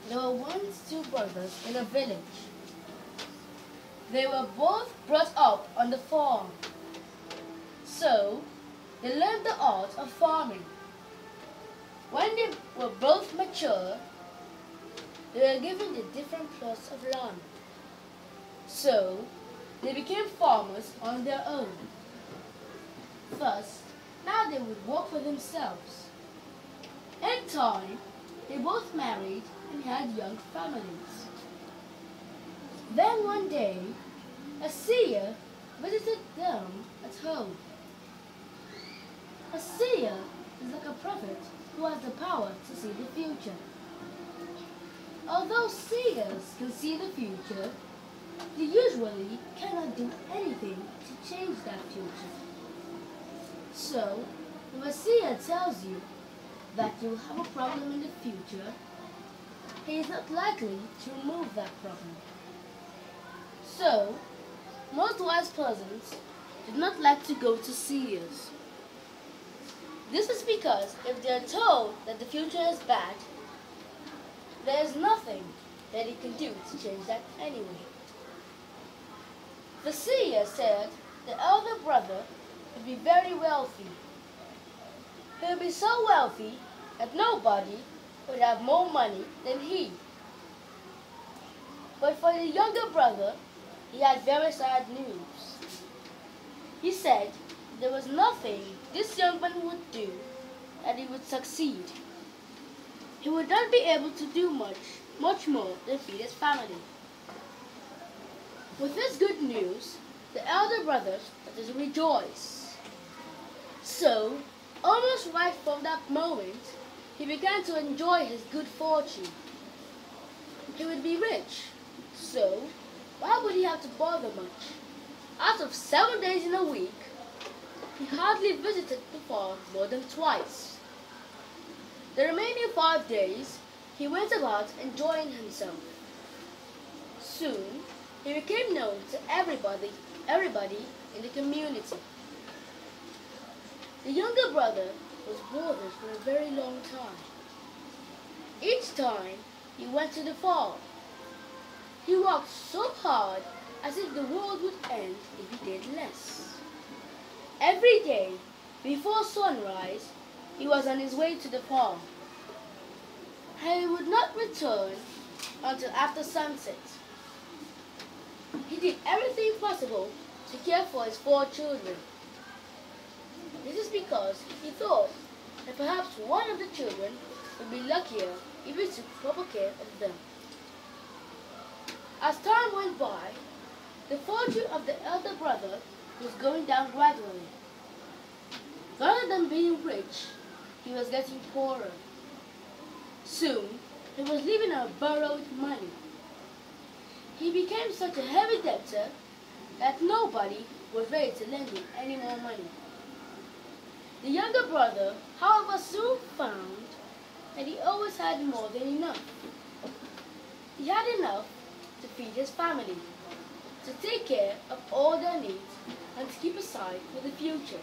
There were once two brothers in a village. They were both brought up on the farm, so they learned the art of farming. When they were both mature, they were given a different plots of land, so they became farmers on their own. First, now they would work for themselves. In time, they both married and had young families. Then one day, a seer visited them at home. A seer is like a prophet who has the power to see the future. Although seers can see the future, they usually cannot do anything to change that future. So, if a seer tells you that you will have a problem in the future, he is not likely to remove that problem. So, most wise persons do not like to go to seers. This is because if they are told that the future is bad, there is nothing that he can do to change that anyway. The seer said the elder brother would be very wealthy. He would be so wealthy that nobody would have more money than he. But for the younger brother, he had very sad news. He said there was nothing this young man would do that he would succeed. He would not be able to do much more than feed his family. With this good news, the elder brother started to rejoice. So, almost right from that moment, he began to enjoy his good fortune. He would be rich, so why would he have to bother much? Out of 7 days in a week, he hardly visited the farm more than twice. The remaining 5 days, he went about enjoying himself. Soon, he became known to everybody in the community. The younger brother was bothered for a very long time. Each time he went to the farm, he worked so hard as if the world would end if he did less. Every day, before sunrise, he was on his way to the farm. And he would not return until after sunset. He did everything possible to care for his 4 children. This is because he thought that perhaps one of the children would be luckier if he took proper care of them. As time went by, the fortune of the elder brother was going down gradually. Rather than being rich, he was getting poorer. Soon, he was living on borrowed money. He became such a heavy debtor that nobody was ready to lend him any more money. The younger brother, however, soon found that he always had more than enough. He had enough to feed his family, to take care of all their needs, and to keep aside for the future.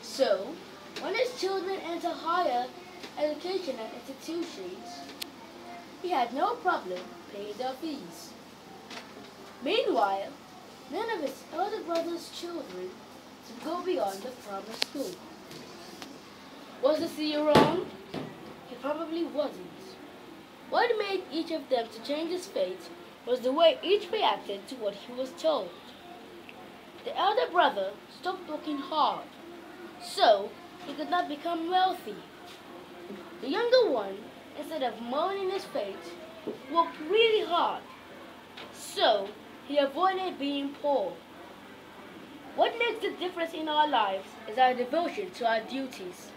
So, when his children enter higher educational institutions, he had no problem paying their fees. Meanwhile, none of his elder brother's children could go beyond the primary school. Was the seer wrong? He probably wasn't. What made each of them to change his fate was the way each reacted to what he was told. The elder brother stopped working hard, so he could not become wealthy. The younger one, instead of mourning his fate, worked really hard, so he avoided being poor. What makes the difference in our lives is our devotion to our duties.